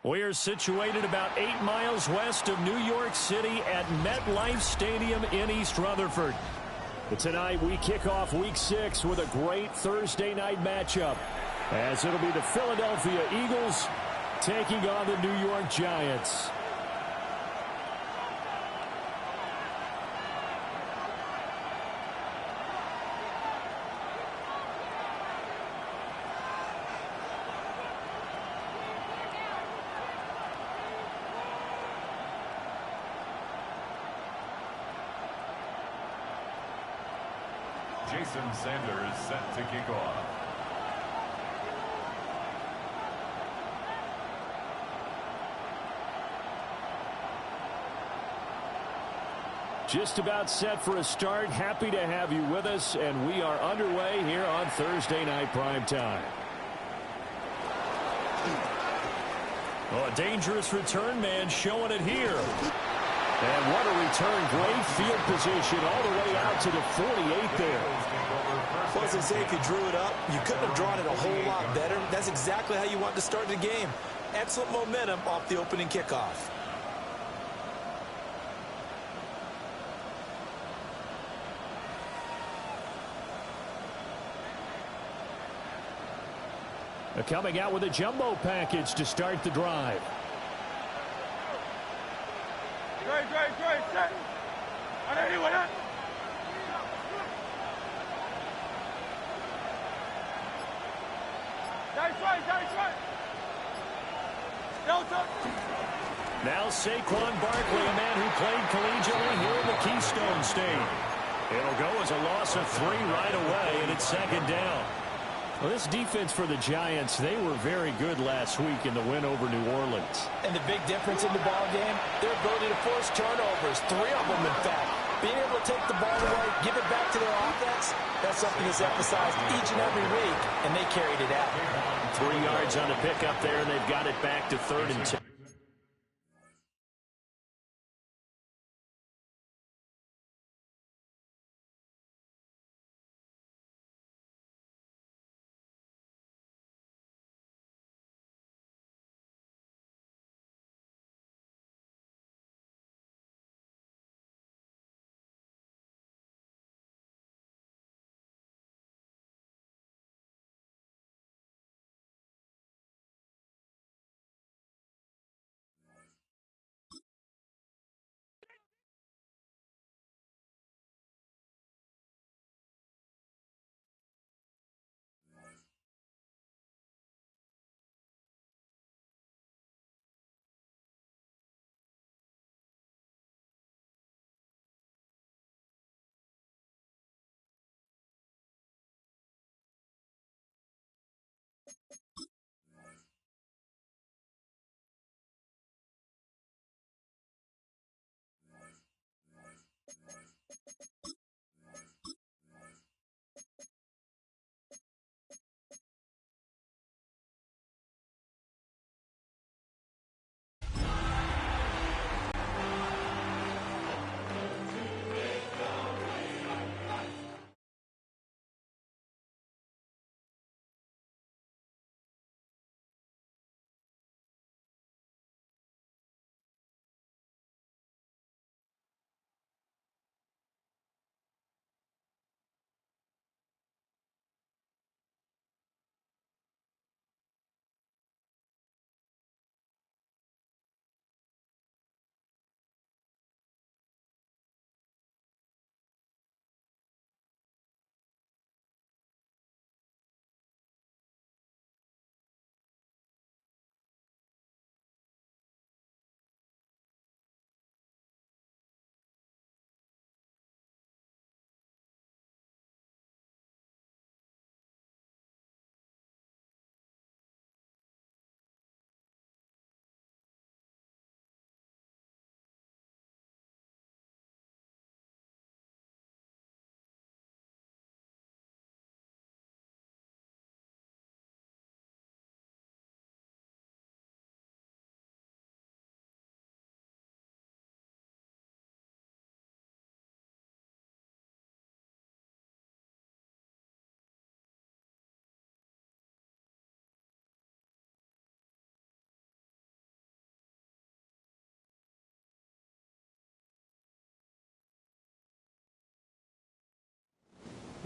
We are situated about 8 miles west of New York City at MetLife Stadium in East Rutherford. But tonight we kick off Week 6 with a great Thursday night matchup, as it'll be the Philadelphia Eagles taking on the New York Giants. Jason Sanders set to kick off. Just about set for a start. Happy to have you with us, and we are underway here on Thursday Night Primetime. Oh, a dangerous return man showing it here. And what a return. Great field position all the way out to the 48 there. Well, as they say, if you drew it up, you couldn't have drawn it a whole lot better. That's exactly how you want to start the game. Excellent momentum off the opening kickoff. Coming out with a jumbo package to start the drive. Now Saquon Barkley, a man who played collegiately here in the Keystone State. It'll go as a loss of 3 right away, and it's second down. Well, this defense for the Giants, they were very good last week in the win over New Orleans. And the big difference in the ball game, their ability to force turnovers, 3 of them in fact. Being able to take the ball away, give it back to their offense, that's something that's emphasized each and every week, and they carried it out. 3 yards on the pickup there, and they've got it back to 3rd and 10.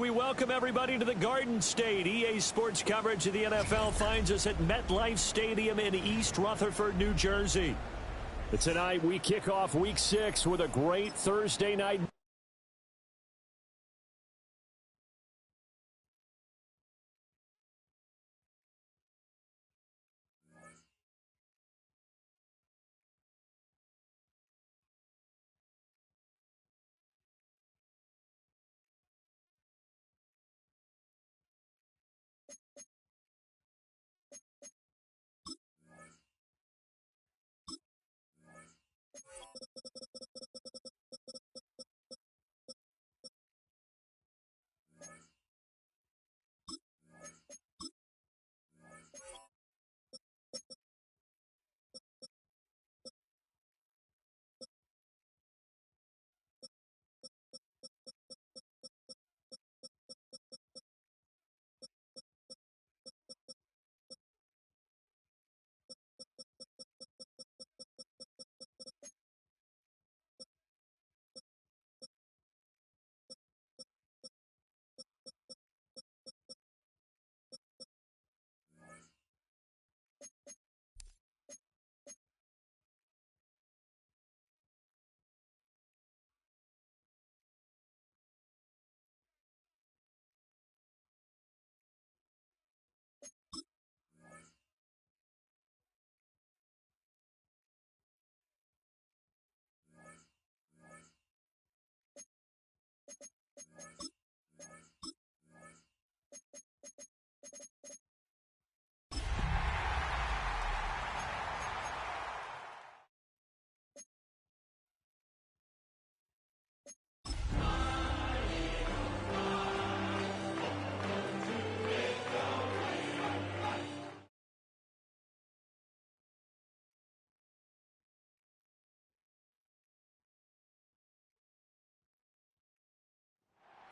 We welcome everybody to the Garden State. EA Sports coverage of the NFL finds us at MetLife Stadium in East Rutherford, New Jersey. But tonight we kick off Week 6 with a great Thursday night.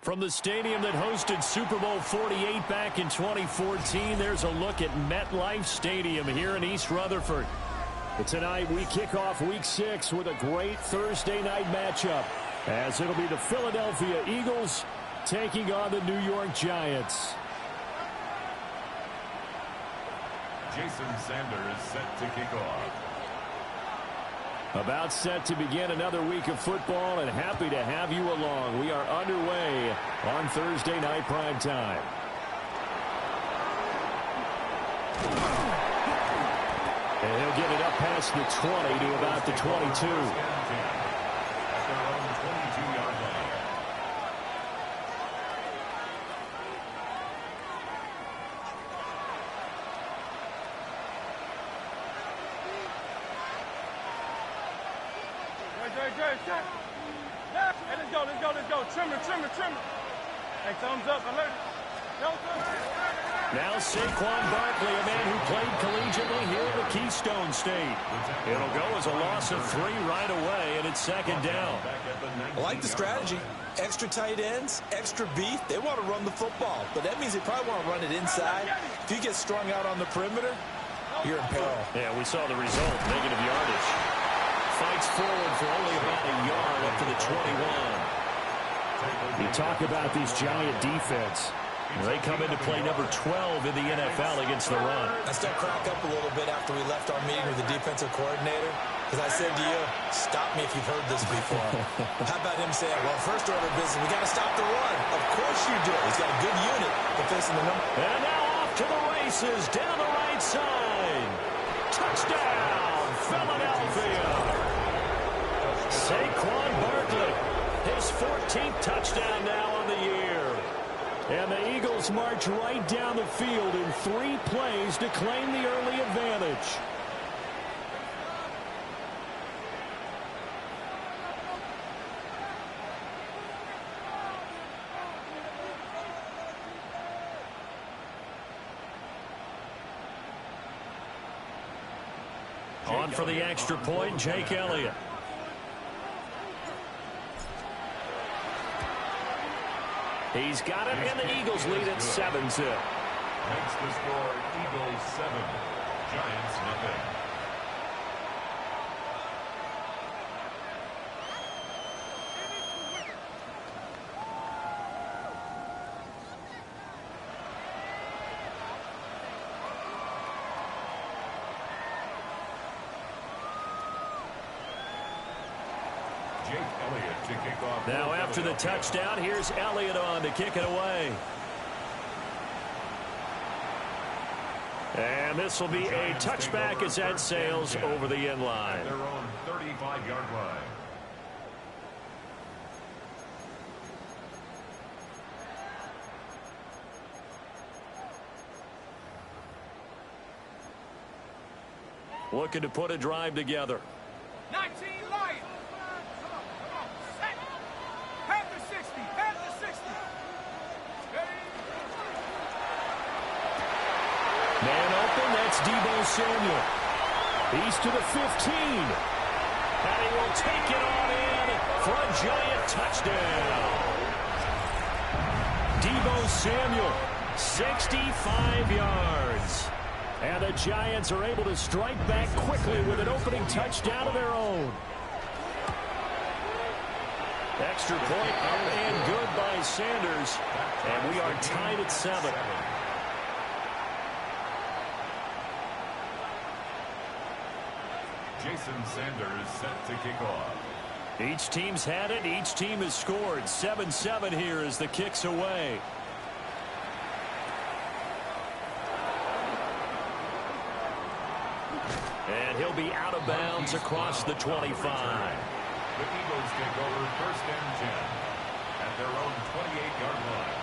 From the stadium that hosted Super Bowl 48 back in 2014, there's a look at MetLife Stadium here in East Rutherford. But tonight we kick off Week 6 with a great Thursday night matchup, as it'll be the Philadelphia Eagles taking on the New York Giants. Jason Sanders set to kick off. About set to begin another week of football, and happy to have you along. We are underway on Thursday night prime time. And he'll get it up past the 20 to about the 22. At their own 22-yard line. Hey, let's go. Trim it. Hey, thumbs up, alert. Now Saquon Barkley, a man who played collegiately here at the Keystone State. It'll go as a loss of 3 right away, and it's second down. I like the strategy. Extra tight ends, extra beef. They want to run the football, but that means they probably want to run it inside. If you get strung out on the perimeter, you're in peril. Yeah, we saw the result, negative yardage. Fights forward for only about a yard up to the 21. You talk about these Giant defense. They come into play number 12 in the NFL against the run. I still crack up a little bit after we left our meeting with the defensive coordinator, because I said to you, stop me if you've heard this before. How about him saying, well, first order of business, we got to stop the run. Of course you do. He's got a good unit defensing the number. And now off to the races down the right side. Touchdown, Philadelphia. Saquon Barkley, his 14th touchdown now on the year. And the Eagles march right down the field in 3 plays to claim the early advantage. On for the extra point, Jake Elliott. He's got it, and the Eagles lead at 7-zip. Makes the score Eagles 7, Giants nothing. kickoff. Now after the touchdown, here's Elliott on to kick it away. And this will be a touchback as that sails over the end line. Their own 35-yard line. Looking to put a drive together. 19 Lions. Come on. Set. Have the 60. Have the 60. Man open, that's Deebo Samuel. He's to the 15. And he will take it on in for a giant touchdown. Deebo Samuel, 65 yards. And the Giants are able to strike back quickly with an opening touchdown of their own. Extra point up and good by Sanders. And we are tied at 7. Jason Sanders set to kick off. Each team's had it. Each team has scored. 7-7 here as the kick's away. And he'll be out of bounds across the 25. The Eagles take over 1st and 10 at their own 28-yard line.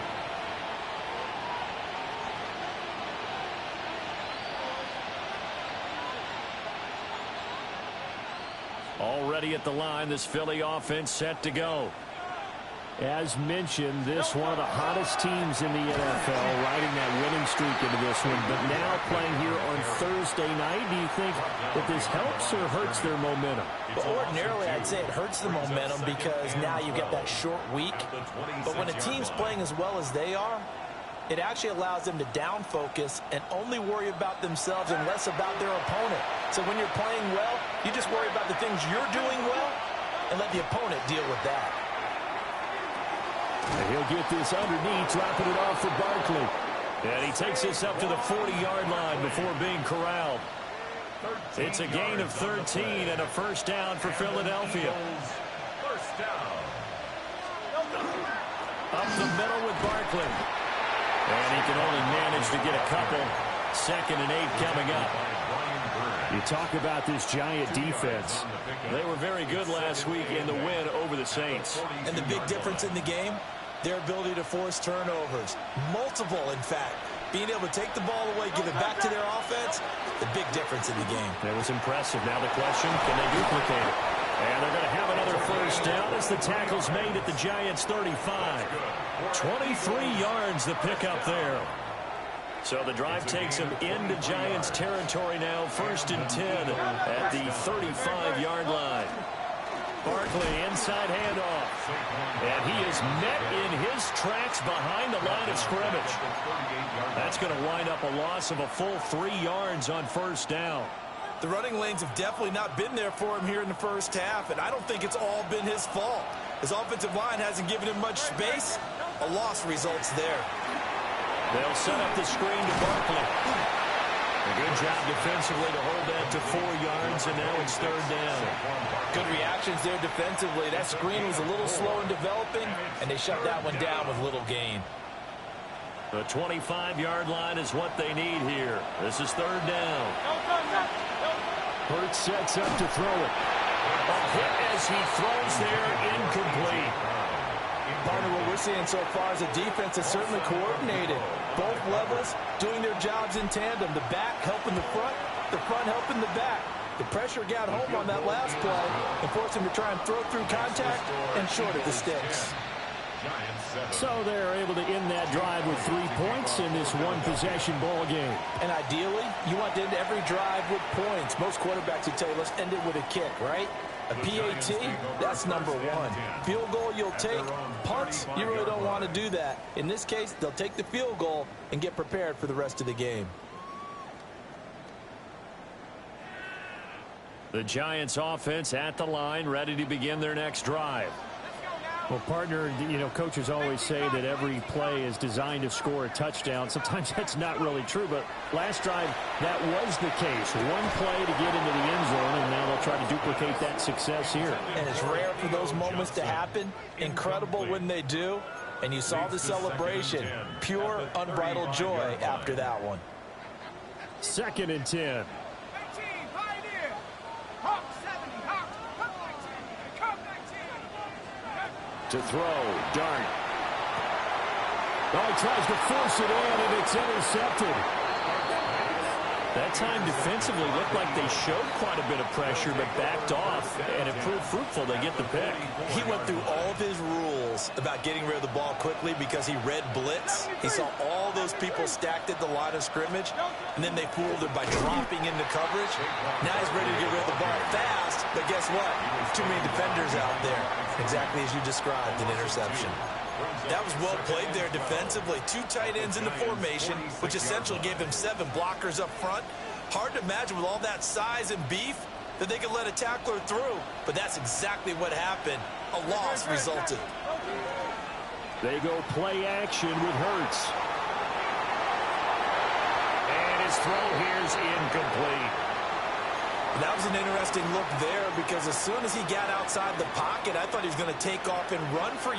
Already at the line, this Philly offense set to go. As mentioned, this one of the hottest teams in the NFL, riding that winning streak into this one. But now playing here on Thursday night, do you think that this helps or hurts their momentum? Well, ordinarily, I'd say it hurts the momentum because now you've got that short week. But when a team's playing as well as they are, it actually allows them to down focus and only worry about themselves and less about their opponent. So when you're playing well, you just worry about the things you're doing well and let the opponent deal with that. And he'll get this underneath, dropping it off for Barkley. And he takes this up to the 40-yard line before being corralled. It's a gain of 13 and a first down for Philadelphia. First down. Up the middle with Barkley. And he can only manage to get a couple. 2nd and 8 coming up. You talk about this Giant defense. They were very good last week in the win over the Saints. And the big difference in the game, their ability to force turnovers. Multiple, in fact. Being able to take the ball away, give it back to their offense, the big difference in the game. That was impressive. Now the question, can they duplicate it? And they're going to have another first down as the tackle's made at the Giants' 35. 23 yards the pickup there. So the drive takes them into Giants territory now, 1st and 10 at the 35-yard line. Barkley inside handoff. And he is met in his tracks behind the line of scrimmage. That's going to wind up a loss of a full 3 yards on first down. The running lanes have definitely not been there for him here in the first half, and I don't think it's all been his fault. His offensive line hasn't given him much space. A loss results there. They'll set up the screen to Barkley. A good job defensively to hold that to 4 yards, and now it's 3rd down. Good reactions there defensively. That screen was a little slow in developing, and they shut that one down with little gain. The 25-yard line is what they need here. This is 3rd down. Hurts sets up to throw it. A hit as he throws there, incomplete. Partner, what we're seeing so far is a defense that's certainly coordinated. Both levels doing their jobs in tandem. The back helping the front helping the back. The pressure got home on that last play and forced him to try and throw through contact and short at the sticks. So they're able to end that drive with 3 points in this one-possession ball game. And ideally, you want to end every drive with points. Most quarterbacks would tell you, let's end it with a kick, right? A PAT, that's number 1. Field goal you'll take. Punts, you really don't want to do that. In this case, they'll take the field goal and get prepared for the rest of the game. The Giants offense at the line, ready to begin their next drive. Well, partner, coaches always say that every play is designed to score a touchdown. Sometimes that's not really true, but last drive, that was the case. One play to get into the end zone, and now they'll try to duplicate that success here. And it's rare for those moments to happen. Incredible when they do. And you saw the celebration. Pure, unbridled joy after that one. 2nd and 10. To throw, Dart. Oh, he tries to force it in, and it's intercepted. That time defensively looked like they showed quite a bit of pressure, but backed off, and it proved fruitful. They get the pick. He went through all of his rules about getting rid of the ball quickly because he read blitz. He saw all those people stacked at the line of scrimmage, and then they fooled him by dropping into coverage. Now he's ready to get rid of the ball fast, but guess what? Too many defenders out there. Exactly as you described, an interception. That was well played there defensively. 2 tight ends in the formation, which essentially gave him 7 blockers up front. Hard to imagine with all that size and beef that they could let a tackler through. But that's exactly what happened. A loss resulted. They go play action with Hurts. And his throw here is incomplete. That was an interesting look there because as soon as he got outside the pocket, I thought he was going to take off and run for